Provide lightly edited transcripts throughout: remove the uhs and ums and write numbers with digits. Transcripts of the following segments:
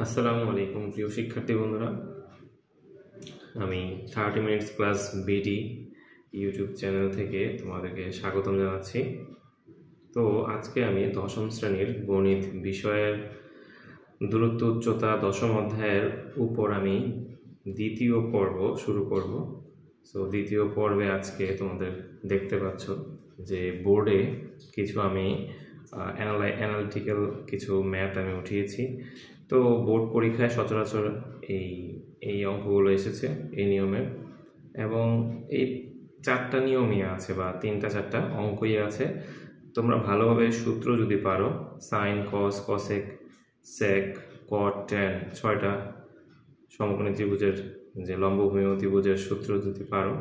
আসসালামু আলাইকুম প্রিয় শিক্ষার্থী বন্ধুরা, আমি 30 minutes class BD YouTube channel থেকে তোমাদেরকে স্বাগতম জানাচ্ছি। তো আজকে আমি দশম শ্রেণীর গণিত বিষয়ের দূরত্ব উচ্চতা দশম অধ্যায়ের উপর আমি দ্বিতীয় পর্ব শুরু করব। সো দ্বিতীয় পর্বে আজকে তোমাদের দেখতে পাচ্ছ যে বোর্ডে কিছু আমি অ্যানালিটিক্যাল কিছু ম্যাথ আমি উঠিয়েছি। তো বোর্ড পরীক্ষায় সচরাচর এই অঙ্কগুলো এসেছে এই নিয়মের, এবং এই চারটা নিয়মই আছে বা তিনটা চারটা অঙ্কই আছে। তোমরা ভালোভাবে সূত্র যদি পারো, সাইন, কস, কসেক, সেক, কট, ট্যান, 6টা সমকোণী ত্রিভুজের যে লম্বভূমি ত্রিভুজের সূত্র যদি পারো,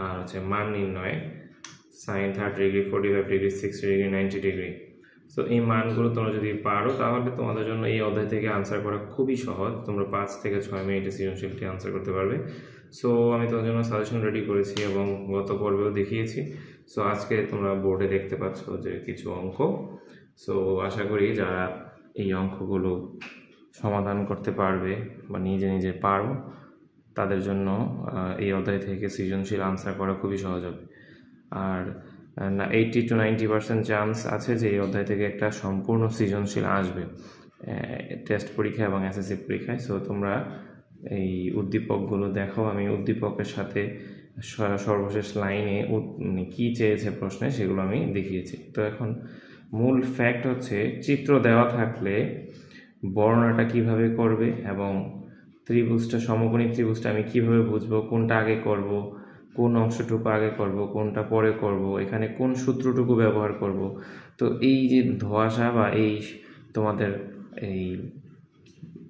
আর হচ্ছে মান নির্ণয়, sine 30 degree, 45 degree, 60 degree, 90 degree. So এই মানগুলো তোমরা যদি পারো তাহলে তোমাদের জন্য এই অধ্যায় থেকে আনসার করা খুবই সহজ। তোমরা 5 থেকে 6 মিনিটে সৃজনশীলটি আনসার করতে পারবে। সো আমি তোমাদের জন্য সাজেশন রেডি করেছি এবং গত পর্বেও দেখিয়েছি। সো আজকে তোমরা বোর্ডে দেখতে পাচ্ছ যে কিছু অঙ্ক। সো আশা করি যারা এই অঙ্কগুলো সমাধান করতে পারবে বা নিজে নিজে পারো, তাদের জন্য এই অধ্যায় থেকে সৃজনশীল আনসার করা খুবই সহজ হবে। আর 80 to 90% চান্স আছে যে এই অধ্যায় থেকে একটা সম্পূর্ণ সৃজনশীল আসবে টেস্ট পরীক্ষা এবং এসএসসি পরীক্ষায়। সো তোমরা এই উদ্দীপকগুলো দেখো। আমি উদ্দীপকের সাথে সর্বশেষ লাইনে কি চেয়েছে প্রশ্নে সেগুলো আমি দেখিয়েছি। তো এখন মূল ফ্যাক্ট হচ্ছে চিত্র দেওয়া থাকলে বর্ণনাটা কিভাবে করবে এবং ত্রিভুজটা, সমকোণী ত্রিভুজটা আমি কিভাবে বুঝবো, কোনটা আগে করব, কোন অংশটুকু আগে করব, কোনটা পরে করব, এখানে কোন সূত্রটুকু ব্যবহার করব। তো এই যে ধোঁয়াশা বা এই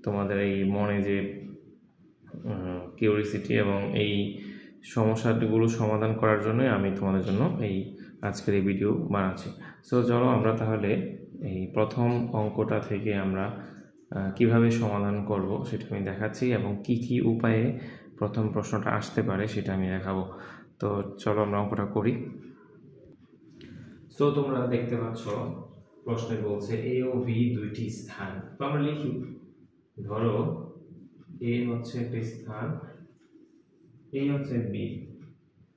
তোমাদের এই মনে যে কিউরিসিটি এবং এই সমস্যাগুলো সমাধান করার জন্য আমি তোমাদের জন্য এই আজকের এই ভিডিও বানাচ্ছি। সো চলো আমরা তাহলে এই প্রথম অঙ্কটা থেকে আমরা কিভাবে সমাধান করব সেটা আমি দেখাচ্ছি এবং কি কি উপায়ে প্রথম প্রশ্নটা আসতে পারে সেটা আমি দেখাবো। তো চলো আমরা অঙ্কটা করি। সো তোমরা দেখতে পাচ্ছ প্রশ্নে বলছে এ ও বি দুইটি স্থান। তো আমরা লিখি, ধরো এ হচ্ছে একটি স্থান, এই হচ্ছে বি।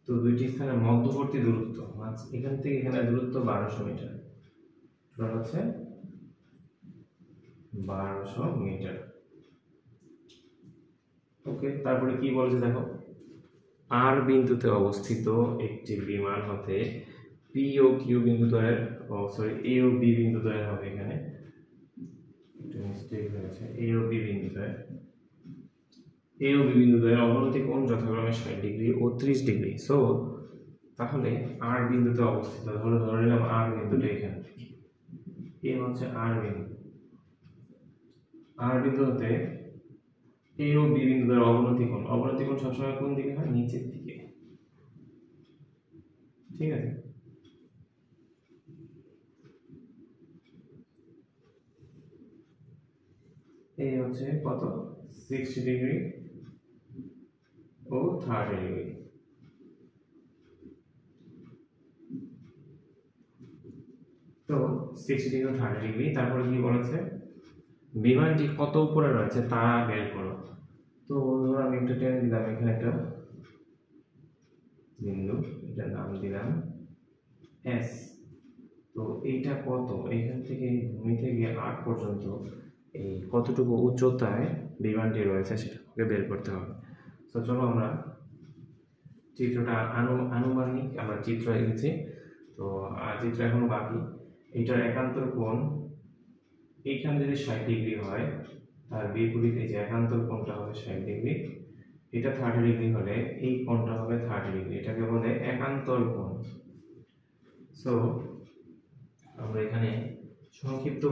তো দুইটি স্থানের মধ্যবর্তী দূরত্ব, এখান থেকে এখানে দূরত্ব 1200 মিটার, টোটাল হচ্ছে 1200 মিটার। ওকে, তারপরে কি বলছে দেখো, আর বিন্দুতে অবস্থিত একটি বিমান হতে পি ও কিউ বিন্দু দ্বয়ের এ ও বি বিন্দু দ্বয়ের হবে, এখানে একটু মিস্টেক হয়েছে, এ ও বি বিন্দু দ্বয়ের অবনতি কোণ যথাক্রমে 60 ডিগ্রি ও 30 ডিগ্রি। সো তাহলে আর বিন্দুতে অবস্থিত, ধরে নিলাম আর বিন্দুটা এখানে, এ হচ্ছে আর বিন্দুতে এ ও বি বিন্দু দ্বয়ের অবনতি কোণ সবসময় কোন দিকে হয়? নিচের দিকে। ঠিক আছে, এই হচ্ছে কত? 60 ডিগ্রি ও 30 ডিগ্রি। তো 60 ডিগ্রি ও 30 ডিগ্রি। তারপরে কি বলেছে, বিমানটি কত উপরে রয়েছে তা বের করো। তো ধরো আমি একটা টেনে দিলাম, এখানে একটা বিন্দু, এটার নাম দিলাম এস। তো এইটা কত, এখান থেকে ভূমি থেকে আট পর্যন্ত এই কতটুকু উচ্চতায় বিমানটি রয়েছে সেটা আমাকে বের করতে হবে। তো চলো আমরা চিত্রটা আনুমানিক আমরা চিত্র এঁকেছি, তো চিত্র এখনো বাকি। এইটার একান্তর কোণ এইখানে যদি 60 ডিগ্রি হয়, তার বিপরীতে যে একান্তর কোণটা হবে 60 ডিগ্রি, এটা 30 ডিগ্রি হলে এই কোণটা হবে 30 ডিগ্রি, এটাকে বলে একান্তর কোণ। সো আমরা এখানে সংক্ষিপ্ত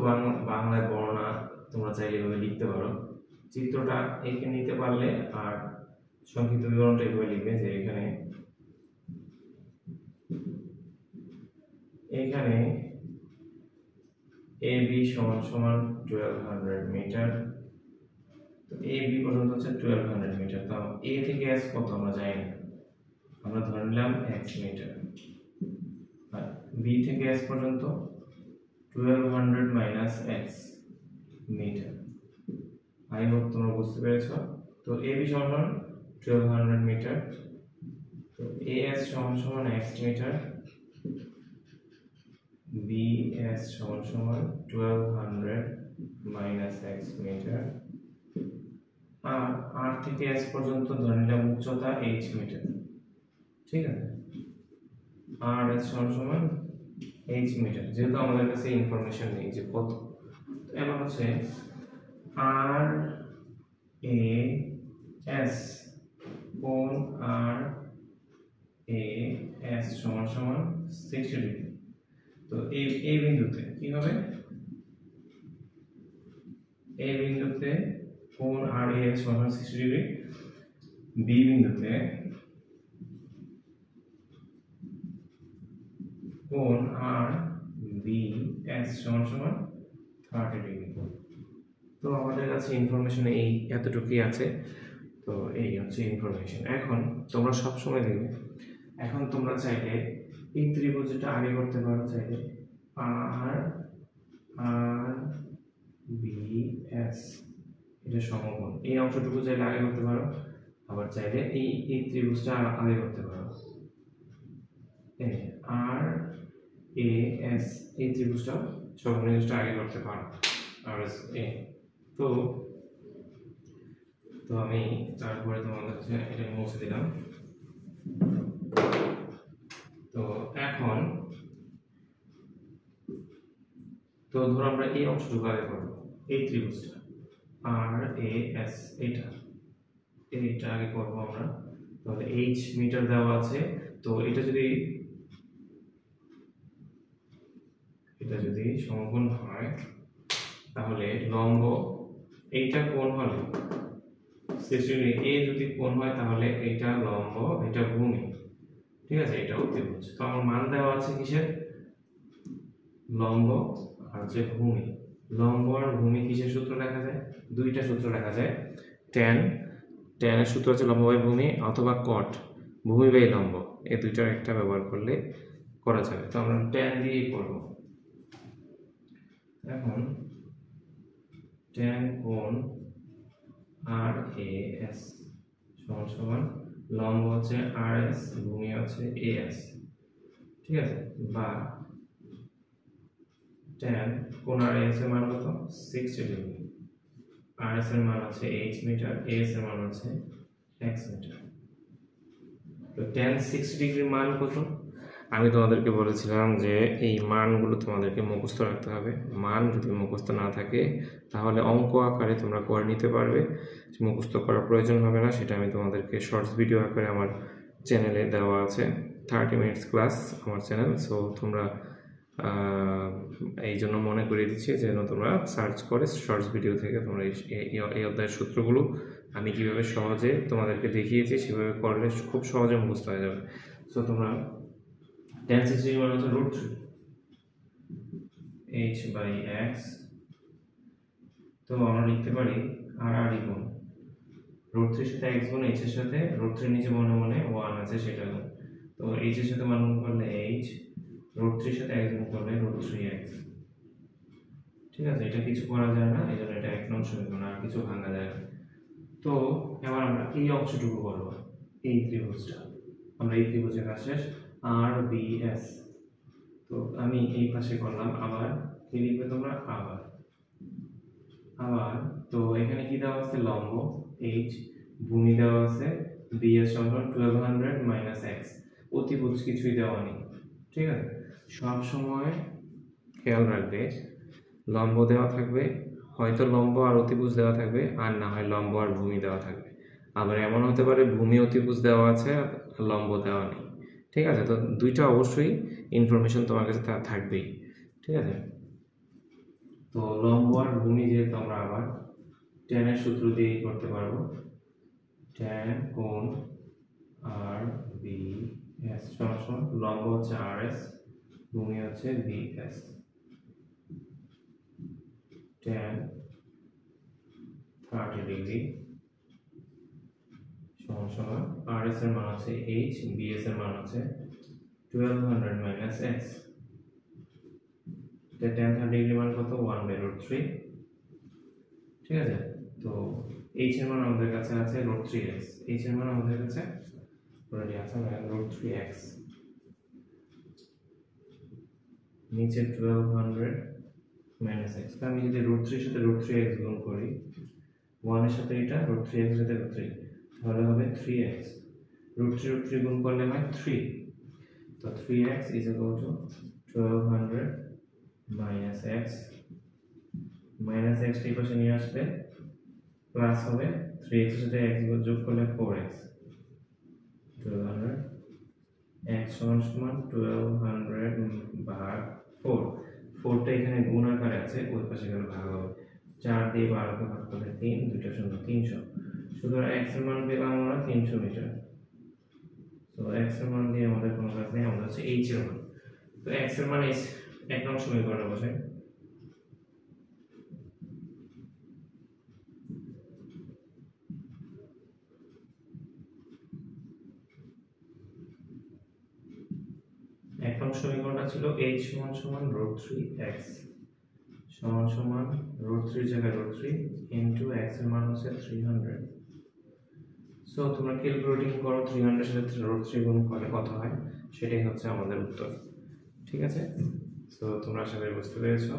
বাংলায় বর্ণনা তোমরা চাইলে এভাবে লিখতে পারো। চিত্রটা এঁকে নিতে পারলে আর সংক্ষিপ্ত বিবরণটা এভাবে লিখবে যে এখানে এ বি সমান সমান 1200 মিটার। তো এ বি পর্যন্ত হচ্ছে 1200 মিটার। তো এ থেকে এস কত আমরা জানি না, আমরা ধরে নিলাম x মিটার। আর বি থেকে এস পর্যন্ত 1200 minus x metre. I hope তোমরা বুঝতে পেরেছো। তো এবি সমান 1200 মিটার, তো এএস সমান x মিটার, বিএস সমান 1200 মাইনাস x মিটার, আর আর থেকে এস পর্যন্ত ধরে নিলাম উচ্চতা h মিটার। ঠিক আছে, আর এস সমান h মিটার, যেহেতু আমাদের কাছে ইনফরমেশন নেই যে কত। এবার হচ্ছে আর এ এস কোণ আর এ এস সমান 60 ডিগ্রি। তো এই বিন্দুতে কি হবে, এই বিন্দুতে কোণ আর এ এস সমান 60 ডিগ্রি, বি বিন্দুতে কোণ আর বি এস সমান 30 ডিগ্রি। তো আমাদের কাছে ইনফরমেশন এই এতটুকুই আছে। তো এই হচ্ছে ইনফরমেশন। এখন তোমরা সব সময় দেখবে, এখন তোমরা চাইলে এই ত্রিভুজটা আগে করতে পারো, চাইলে আর আর বি এস এটা সমকোণ, এই অংশটুকু চাইলে আগে করতে পারো, আবার চাইলে এই ত্রিভুজটা আগে করতে পারো, আর এ এস এই ত্রিভুজটা সমকোণটা আগে করতে পারো, আর এস এ। তো আমি তারপরে তোমাদের কাছে এটা মুছে দিলাম। তো এখন তো ধরো আমরা এই অংশটুকু আগে করবো, এই ত্রিভুজটা আর এ এস এটা আগে করবো আমরা। তাহলে h মিটার দেওয়া আছে, তো এটা যদি সমকোণ হয় তাহলে লম্ব এইটা কোণ হলো 60 ডিগ্রি, এ যদি কোণ হয় তাহলে এটা লম্ব, এটা ভূমি। ঠিক আছে, এটা ত্রিভুজ। তো আমার মান দেওয়া আছে কিসের, লম্ব আর যে ভূমি। লম্ব আর ভূমি কিসের সূত্র লেখা যায়, দুইটা সূত্র লেখা যায়। tan এর সূত্র হচ্ছে লম্ব বাই ভূমি, অথবা cot ভূমি বাই লম্ব, এই দুইটার একটা ব্যবহার করলে করা যাবে। তো আমরা tan দিয়েই করব। এখন tan কোণ আর এ এস সমান লম্ব হচ্ছে আর এস, ভূমি হচ্ছে এ এস। ঠিক আছে, বা tan কোণ আর এস এর মান কত, 60 ডিগ্রি, আর এস এর মান হচ্ছে h মিটার, এ এস এর মান হচ্ছে x মিটার। তো tan 60 ডিগ্রির মান কত, আমি তোমাদেরকে বলেছিলাম যে এই মানগুলো তোমাদেরকে মুখস্থ রাখতে হবে। মান যদি মুখস্থ না থাকে তাহলে অঙ্ক আকারে তোমরা করে নিতে পারবে, মুখস্থ করার প্রয়োজন হবে না। সেটা আমি তোমাদেরকে শর্টস ভিডিও আকারে আমার চ্যানেলে দেওয়া আছে, 30 মিনিটস ক্লাস আমার চ্যানেল। সো তোমরা এই জন্য মনে করিয়ে দিচ্ছি যেন তোমরা সার্চ করে শর্টস ভিডিও থেকে তোমরা এই অধ্যায়ের সূত্রগুলো আমি কিভাবে সহজে তোমাদেরকে দেখিয়েছি সেভাবে করলে খুব সহজে মুখস্থ হয়ে যাবে। সো তোমরা tan 60 মানে হচ্ছে √3 h বাই x। তো আমরা লিখতে পারি আর আর গুণ √3 এর সাথে x গুণ h এর সাথে, √3 এর নিচে মনে 1 আছে সেটা গুণ। তো h এর সাথে মান গুণ করলে h, √3 এর সাথে x গুণ করলে √3x। ঠিক আছে, এটা কিছু করা যায় না, এজন্য এটা এক নং সমীকরণ, আর কিছু ভাঙা যায় না। তো এবার আমরা এই অংশটুকু করব, এই ত্রিভুজটা, আমরা এই ত্রিভুজের কাজ শেষ, আর বি এস। তো আমি এই পাশে করলাম, আবার কি লিখবে তোমরা, আবার তো এখানে কি দেওয়া আছে, লম্ব h, ভূমি দেওয়া আছে বি এর সমান 1200 মাইনাস x, অতিভুজ কিছুই দেওয়া নেই। ঠিক আছে, সব সময় খেয়াল রাখবে লম্ব দেওয়া থাকবে, হয়তো লম্ব আর অতিভুজ দেওয়া থাকবে, আর না হয় লম্ব আর ভূমি দেওয়া থাকবে। আবার এমন হতে পারে ভূমি অতিভুজ দেওয়া আছে আর লম্ব দেওয়া নেই। ঠিক আছে, তো দুইটা অবশ্যই ইনফরমেশন তোমার কাছে থাকবেই। ঠিক আছে, তো লম্ব আর ভূমি যেহেতু আমরা আবার tan এর সূত্র দিয়েই করতে পারবো, tan কোণ আর বি এস সমান লম্ব হচ্ছে আর এস, ভূমি হচ্ছে বি এস, tan 30 ডিগ্রি সমান আর এস এর মান হচ্ছে h, বি এস এর মান হচ্ছে 1200 মাইনাস x। tan 30 ডিগ্রি মান কত, 1/√3। ঠিক আছে, তো এইচ এর মান আমাদের কাছে আছে √3x, এইচ এর মান আমাদের কাছে অলরেডি আছে √3x, নিচে 1200 মাইনাস x। আমি যদি √3 এর সাথে √3x গুণ করি, 1 এর সাথে এটা, √3x এর সাথে √3, তাহলে হবে 3x। √3 গুণ করলে হয় 3, তো 3x is equal to 1200 minus x, minus x এই পাশে নিয়ে আসলে প্লাস হবে 3x এর সাথে x যোগ করলে 4x, 1200 x সমান 1200 ভাগ 4, 4টা এখানে গুণ আকারে আছে, ওই পাশে গেলে ভাগ হবে, 4 দিয়ে 12 কে ভাগ করলে 3, 2টা শূন্য 300। সুতরাং x এর মান পেলাম আমরা 300 মিটার। তো x এর মান দিয়ে আমাদের কোনো কাজ নেই, আমাদের হচ্ছে h এর মান। তো x এর মান h 1 নং সমীকরণে বসাই। এক নং সমীকরণটা ছিল h সমান √3x সমান √3 জায়গায় √3 ইনটু x এর মান হচ্ছে 300। সো তোমরা ক্যালকুলেটিং করো 300 এর সাথে √3 গুণ করলে কত হয়, সেটাই হচ্ছে আমাদের উত্তর। ঠিক আছে, সো তোমরা আশা করি বুঝতে পেরেছো।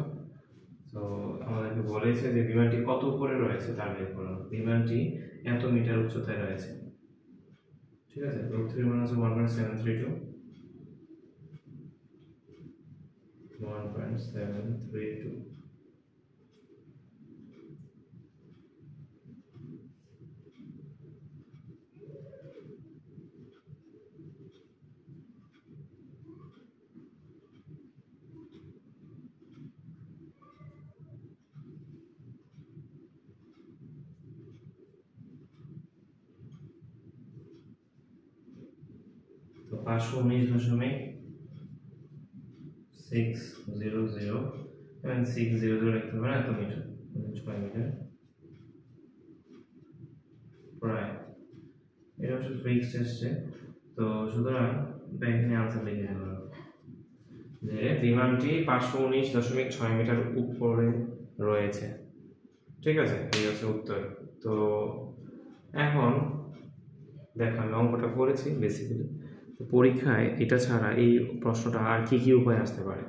তো আমাদেরকে বলেছে যে বিমানটি কত উপরে রয়েছে তার বের করো। বিমানটি এত মিটার উচ্চতায় রয়েছে। ঠিক আছে, √3 মান হচ্ছে 1.732, 1.732। তো 519.600 এবং 600 লিখতে পারে এত মিটার, 6 মিটার প্রায়, এটা হচ্ছে ফিক্সড এসছে। তো সুতরাং এখানে আনসার লিখে নেব যে বিমানটি 519.6 মিটার উপরে রয়েছে। ঠিক আছে, এই হচ্ছে উত্তর। তো এখন দেখো আমি অঙ্কটা করেছি বেসিক্যালি। পরীক্ষায় এটা ছাড়া এই প্রশ্নটা আর কি কি উপায় আসতে পারে।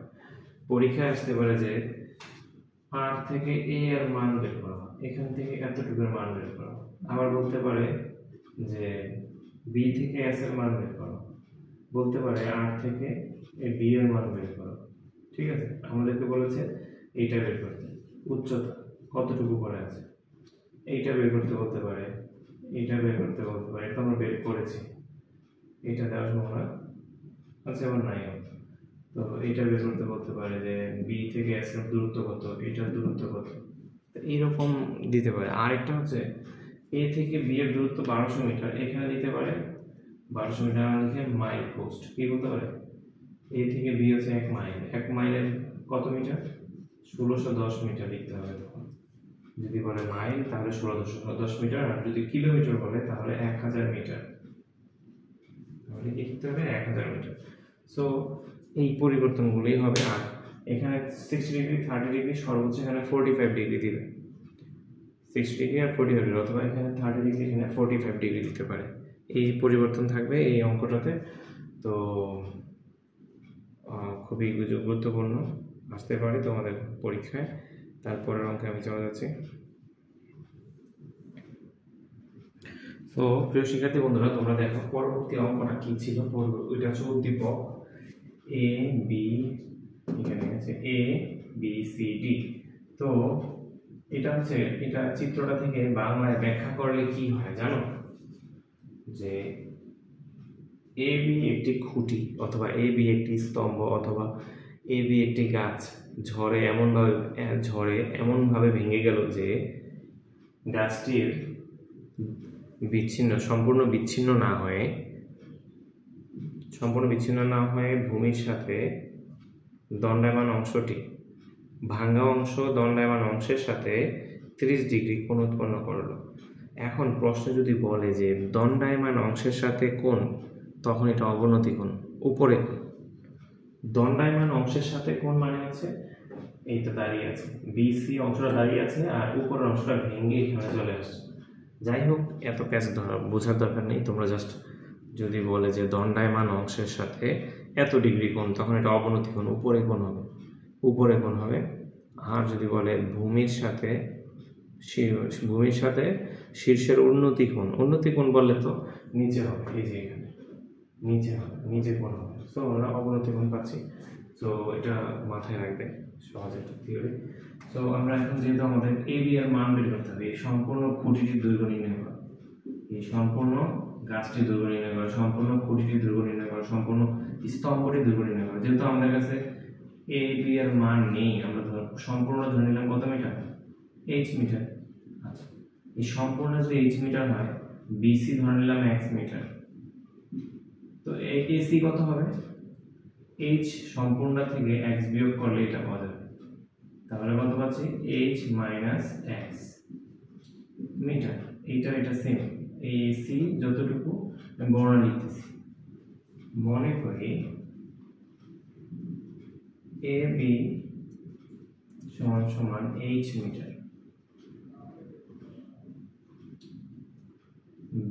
পরীক্ষায় আসতে পারে যে আর থেকে এ এর মান বের করা, এখান থেকে এতটুকুর মান বের করা। আবার বলতে পারে যে বি থেকে এস এর মান বের করা, বলতে পারে আর থেকে এ বি এর মান বের করা। ঠিক আছে, আমাদেরকে বলেছে এইটা বের করতে, উচ্চতা কতটুকু পড়ে আছে এইটা বের করতে বলতে পারে, এইটা বের করতে বলতে পারে। এটা আমরা বের করেছি, এইটা দেওয়ার সময় আচ্ছা আবার নাই। তো এইটা বের করতে বলতে পারে যে বি থেকে এস এর দূরত্ব কত, এটার দূরত্ব কত, এইরকম দিতে পারে। আরেকটা হচ্ছে এ থেকে বি এর দূরত্ব 1200 মিটার, এখানে দিতে পারে 1200 মিটার লিখে মাইল পোস্ট। কি বলতে পারে, এ থেকে বি হচ্ছে 1 মাইল, 1 মাইলের কত মিটার, 1610 মিটার লিখতে হবে। তখন যদি বলে মাইল তাহলে 1610 মিটার, আর যদি কিলোমিটার বলে তাহলে 1000 মিটার, তাহলে কি লিখতে হবে 1000 মিটার। সো এই পরিবর্তনগুলোই হবে। আর এখানে 60 ডিগ্রি 30 ডিগ্রি, সর্বোচ্চ এখানে 45 ডিগ্রি দিবে, 60 ডিগ্রি আর 45 ডিগ্রি, অথবা এখানে 30 ডিগ্রি এখানে 45 ডিগ্রি দিতে পারে। এই পরিবর্তন থাকবে এই অঙ্কটাতে। তো খুবই গুরুত্বপূর্ণ, আসতে পারে তোমাদের পরীক্ষায়। তারপরের অঙ্কে আমি চলে যাচ্ছি। তো প্রিয় শিক্ষার্থী বন্ধুরা, তোমরা দেখো পরবর্তী অঙ্কটা কি ছিল। ওইটা হচ্ছে উদ্দীপক এ বি, এখানে আছে এ বি সি ডি। তো এটা হচ্ছে, এটা চিত্রটা থেকে বাংলায় ব্যাখ্যা করলে কি হয় জানো, যে এ বি একটি খুঁটি, অথবা এ বি একটি স্তম্ভ, অথবা এ বি একটি গাছ ঝড়ে এমনভাবে ভেঙে গেল যে গাছটির সম্পূর্ণ বিচ্ছিন্ন না হয়ে ভূমির সাথে দণ্ডায়মান অংশটি, ভাঙা অংশ দণ্ডায়মান অংশের সাথে 30 ডিগ্রি কোণ উৎপন্ন করলো। এখন প্রশ্ন যদি বলে যে দণ্ডায়মান অংশের সাথে কোণ, তখন এটা অবনতি কোণ, উপরে কোণ। দণ্ডায়মান অংশের সাথে কোণ মানে হচ্ছে এইটা দাঁড়িয়ে আছে, বিসি অংশটা দাঁড়িয়ে আছে আর উপরের অংশটা ভেঙে এখানে চলে আসছে। যাই হোক, এত প্যাচ বোঝার দরকার নেই। তোমরা জাস্ট যদি বলে যে দণ্ডায়মান অংশের সাথে এত ডিগ্রি কোণ, তখন এটা অবনতি কোণ, উপরে কোণ হবে, উপরে কোণ হবে। আর যদি বলে ভূমির সাথে শীর্ষের উন্নতি কোণ বললে তো নিচে হবে, এই যে এখানে নিচে হবে, নিচে কোণ হবে। সো আমরা অবনতি কোণ পাচ্ছি। তো এটা মাথায় রাখবে, সহজ একটা থিওরি। তো আমরা এখন যেহেতু আমাদের এবি এর মান বের করতে হবে, এই সম্পূর্ণ খুঁটিটির দৈর্ঘ্য নির্ণয় করা, এই সম্পূর্ণ গাছটির দৈর্ঘ্য নির্ণয় করা, সম্পূর্ণ খুঁটিটির দৈর্ঘ্য নির্ণয় করা, সম্পূর্ণ স্তম্ভটির দৈর্ঘ্য নির্ণয় করা। যেহেতু আমাদের কাছে এবি এর মান নেই, আমরা সম্পূর্ণ ধরে নিলাম কত মিটার, এইচ মিটার। আচ্ছা, এই সম্পূর্ণ যদি এইচ মিটার হয়, বিসি ধরে নিলাম এক্স মিটার, তো এসি কত হবে, এইচ সম্পূর্ণ থেকে এক্স বিয়োগ করলে এটা পাওয়া যাবে। তাহলে কত পাচ্ছি, এইচ মাইনাস এক্স মিটার। এটা সেম, এই এসি যতটুকু আমি গণনা লিখতেছি, মনে করি এ বি সমান সমান এইচ মিটার,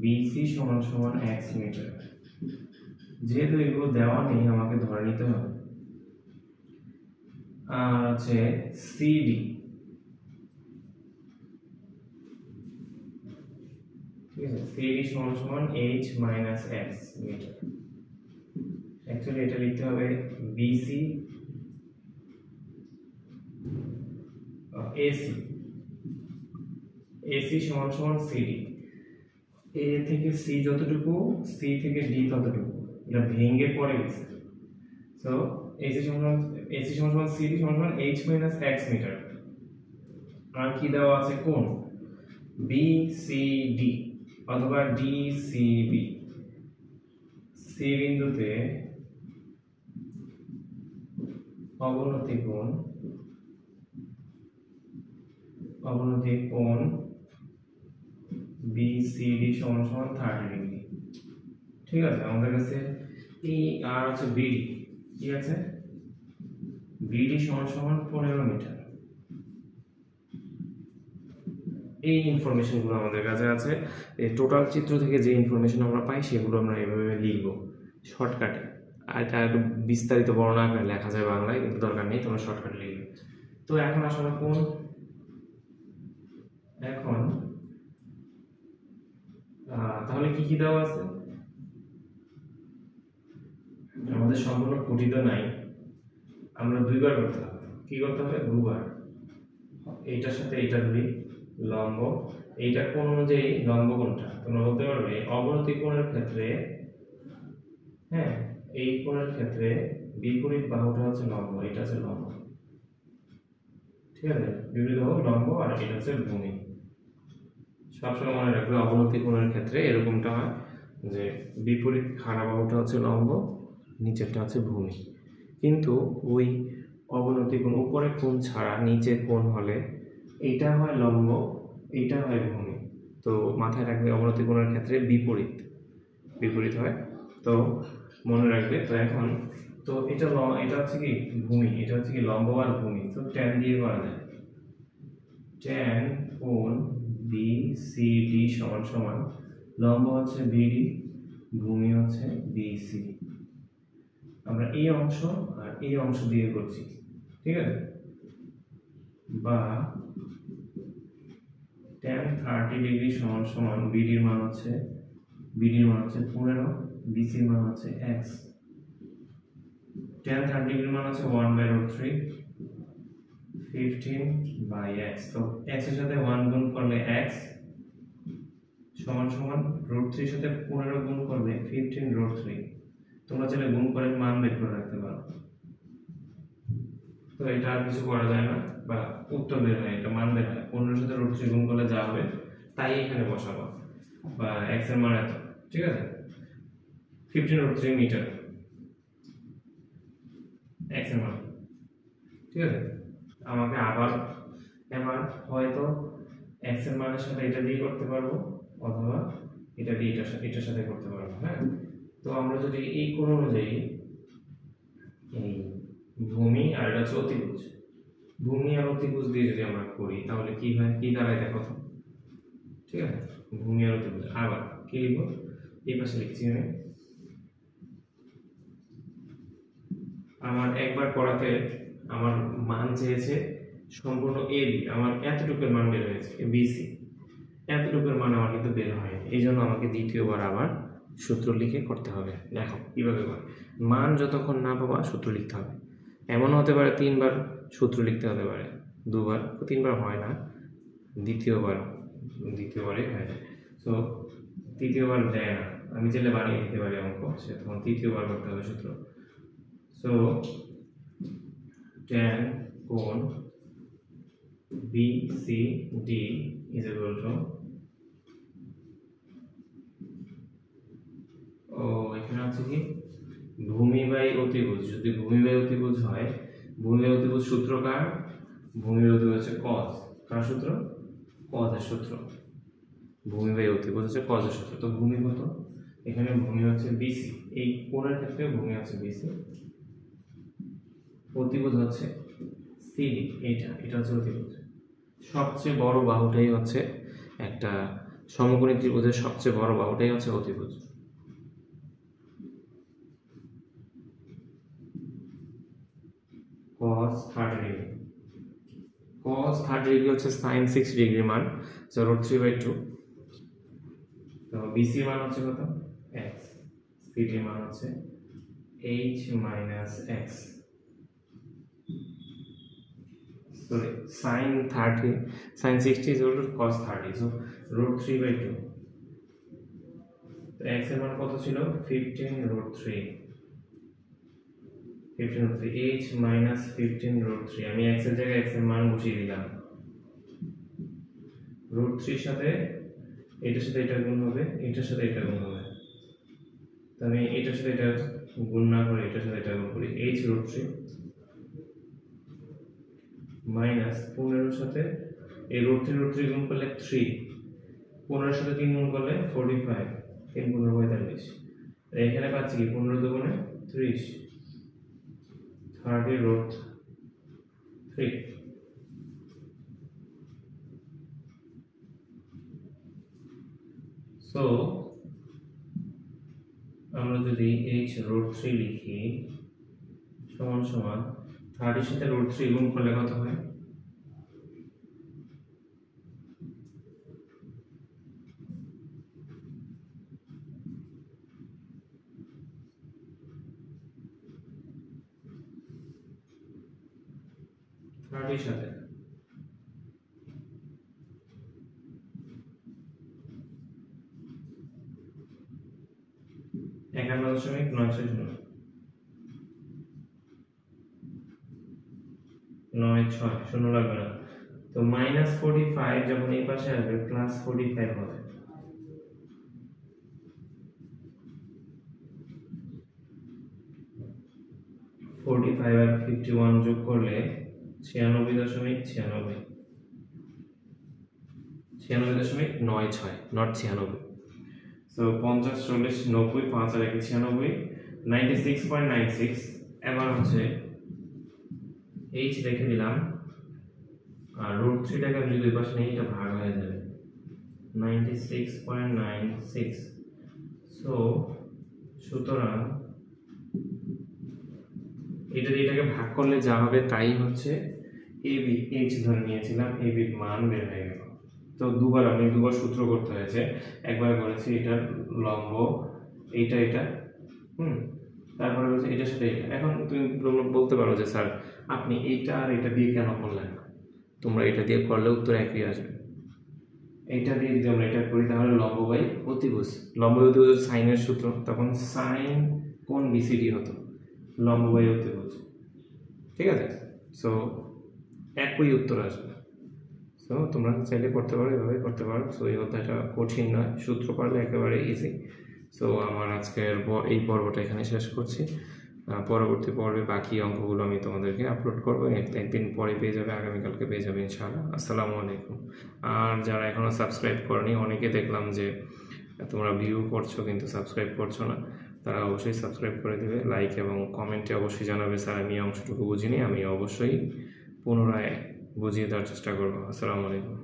বিসি সমান সমান এক্স মিটার। যেহেতু এগুলো দেওয়া নেই, আমাকে ধরে নিতে হবে। আর আছে সিডি, ঠিক আছে, সিডি সমান সমান H minus X metre. Actually এটা লিখতে হবে বিসি এসি, এসি সমান সমান সিডি। এ থেকে সি যতটুকু, সি থেকে ডি ততটুকু, এটা ভেঙে পড়ে গেছে। সো এসি সমান সমান সিডি সমান সমান এইচ মাইনাস এক্স মিটার। আর কি দেওয়া আছে, কোণ বিসিডি অথবা ডিসিবি। সি বিন্দুতে অবনতি কোণ বিসিডি সমান সমান 30 ডিগ্রি। ঠিক আছে, আমাদের কাছে এই আর আছে বিডি, কি আছে, বিডি সমান সমান 15 মিটার। এই ইনফরমেশনগুলো আমাদের কাছে আছে। এই টোটাল চিত্র থেকে যে ইনফরমেশন আমরা পাই সেগুলো আমরা এইভাবে লিখব শর্টকাটে। আর এটা একটু বিস্তারিত বর্ণনা আকারে লেখা যায় বাংলায়, কিন্তু দরকার নেই, তোমরা শর্টকাটে লিখবে। তো এখন আসলে কোন, এখন তাহলে কি কি দেওয়া আছে, আমাদের সম্পূর্ণ খুঁটি তো নাই, আমরা দুইবার করতে হবে। কি করতে হবে, দুবার। এইটার সাথে এইটা ধরি লম্ব, এইটা কোণ অনুযায়ী লম্ব কোণটা তোমরা বলতে পারবে অবনতি কোণের ক্ষেত্রে, হ্যাঁ, এই কোণের ক্ষেত্রে বিপরীত বাহুটা হচ্ছে লম্ব, এটা হচ্ছে লম্ব। ঠিক আছে, বিপরীত বাহু লম্ব আর এটা হচ্ছে ভূমি। সবসময় মনে রাখবে অবনতি কোণের ক্ষেত্রে এরকমটা হয় যে বিপরীত খাড়া বাহুটা হচ্ছে লম্ব, নিচেরটা হচ্ছে ভূমি। কিন্তু ওই অবনতি কোণ, উপরের কোণ ছাড়া নিচের কোণ হলে এইটা হয় লম্ব, এইটা হয় ভূমি। তো মাথায় রাখবে অবনতি কোণের ক্ষেত্রে বিপরীত হয়, তো মনে রাখবে। তো এখন তো এটা হচ্ছে কি ভূমি, এটা হচ্ছে কি লম্ব আর ভূমি। তো ট্যান দিয়ে করা যায়, ট্যান কোণ বিসিডি সমান সমান লম্ব হচ্ছে বিডি, ভূমি হচ্ছে বিসি। আমরা এই অংশ আর এই অংশ দিয়ে করছি, ঠিক আছে। বা tan 30 ডিগ্রি সমান সমান বিডির মান হচ্ছে 15, বিসির মান হচ্ছে x। tan 30 ডিগ্রির মান হচ্ছে 1/√3, 15/x। তো x এর সাথে 1 গুণ করলে x সমান সমান √3 এর সাথে 15 গুণ করলে 15√3। তোমরা চাইলে গুণ করে মান বের করে রাখতে পারো। তো এটা আর কিছু করা যায় না, বা উত্তর বের হয়, এটা মান বের হয়। 15 সাথে √3 গুণ করলে যা হবে তাই এখানে বসাবো, বা x এর মান এত, ঠিক আছে। 15√3 মিটার x এর মান, ঠিক আছে। আমাকে এবার হয়তো x এর মানের সাথে এটা দিয়ে করতে পারবো, অথবা এটা দিয়ে এটার সাথে করতে পারবো, হ্যাঁ। তো আমরা যদি এই কোণ অনুযায়ী এই ভূমি আর এটা হচ্ছে অতিভুজ, ভূমি আর অতিভুজ দিয়ে যদি আমরা করি তাহলে কি হয়, কি দাঁড়ায় দেখো তো। ঠিক আছে, ভূমি আর অতিভুজ। আবার কি লিখবো, এই পাশে লিখছি আমি। আমার একবার পড়াতে আমার মান চেয়েছে সম্পূর্ণ এ বি, আমার এতটুকুর মান বের হয়েছে বিসি, এতটুকুর মান আমার কিন্তু বের হয়নি। এই জন্য আমাকে দ্বিতীয়বার আবার সূত্র লিখে করতে হবে। দেখো কিভাবে করে, মান যতক্ষণ না পাবা সূত্র লিখতে হবে। এমনও হতে পারে 3 বার সূত্র লিখতে হতে পারে, 2 বার, 3 বার হয় না, দ্বিতীয়বারে হয়ে যায়। সো তৃতীয়বার দেয় না, আমি চাইলে বানিয়ে দিতে পারি অঙ্ক, সে তখন তৃতীয়বার করতে হবে সূত্র। সো tan কোণ BCD is equal to, এখানে আছে কি ভূমি বাই অতিভুজ। যদি ভূমি বাই অতিভুজ হয়, ভূমি বাই অতিভুজ সূত্র কার, ভূমি বাই অতিভুজ হচ্ছে cos, কার সূত্র, cos এর সূত্র। ভূমি বাই অতিভুজ হচ্ছে cos এর সূত্র। তো ভূমি কত, এখানে ভূমি হচ্ছে BC, এই কোণের ক্ষেত্রে ভূমি হচ্ছে BC, অতিভুজ হচ্ছে CD, এটা হচ্ছে অতিভুজ। সবচেয়ে বড় বাহুটাই হচ্ছে একটা সমকোণী ত্রিভুজের সবচেয়ে বড় বাহুটাই হচ্ছে অতিভুজ। cos 30 ডিগ্রি, cos 30 ডিগ্রি হচ্ছে sin 60 ডিগ্রি মান, so √3/2। তো BC মান হচ্ছে কত, x, CD মান হচ্ছে h - x। sorry, sin 60 is equal to cos 30, so √3/2। তো x এর মান কত ছিল, 15√3, h - 15√3। আমি x এর জায়গায় x এর মান বসিয়ে দিলাম। √3 এর সাথে এটার সাথে এটা গুণ হবে, এটার সাথে এটা গুণ হবে। তো আমি এটার সাথে এটা গুণ না করে এটার সাথে এটা গুণ করি, h√3 মাইনাস 15 এর সাথে এই √3 গুণ করলে 3, 15 এর সাথে 3 গুণ করলে 45, 3 × 15 = 45। এখানে পাচ্ছি কি 15 × 2 = 30, 30√3। সো আমরা যদি h√3 লিখি সমান সমান 30 সাথে √3 গুণ করলে কত হয়, সাথে 51.960, 96, শূন্য লাগবে না। তো -45 যখন এই পাশে আসবে +45 হবে। -45 আর 51 যোগ করলে 96.96, 96.96, নট 96। সো 50, 40, 90, 5 আর 1 96, 96.96। এবার হচ্ছে h রেখে দিলাম, আর √3টাকে আমি যদি পাশে নেই এটা ভাগ হয়ে যাবে 96.96। সো সুতরাং এটা দিয়ে এটাকে ভাগ করলে যা হবে তাই হচ্ছে AB, h ধরে নিয়েছিলাম, AB এর মান বের হয়ে গেল। তো আমি দুবার সূত্র করতে হয়েছে, একবার করেছি এটা লম্ব, এটা তারপরে হচ্ছে এটার সাথে এটা। এখন তুমি বলতে পারো যে স্যার আপনি এইটা আর এটা দিয়ে কেন করলেন না, তোমরা এটা দিয়ে করলে উত্তর একই আসবে। এইটা দিয়ে যদি আমরা এটা করি তাহলে লম্ব বাই অতিভুজ, সাইনের সূত্র, তখন সাইন কোণ BCD হতো লম্ব বাই অতিভুজ। ঠিক আছে, সো একই উত্তর আসবে। সো তোমরা চাইলে করতে পারো, এভাবে করতে পারো। সো এই অধ্যায়টা কঠিন নয়, সূত্র পারলে একেবারে ইজি। সো আমার আজকের এই পর্বটা এখানে শেষ করছি। পরবর্তী পর্বে বাকি অঙ্কগুলো আমি তোমাদেরকে আপলোড করবো, একদিন পরে পেয়ে যাবে, আগামীকালকে পেয়ে যাবে ইনশাআল্লাহ। আসসালামু আলাইকুম। আর যারা এখনও সাবস্ক্রাইব করনি, অনেকে দেখলাম যে তোমরা ভিউ করছো কিন্তু সাবস্ক্রাইব করছো না, তারা অবশ্যই সাবস্ক্রাইব করে দেবে। লাইক এবং কমেন্টে অবশ্যই জানাবে স্যার আমি এই অংশটুকু বুঝিনি, আমি অবশ্যই পুনরায় বুঝিয়ে দেওয়ার চেষ্টা করব। আসসালামু আলাইকুম।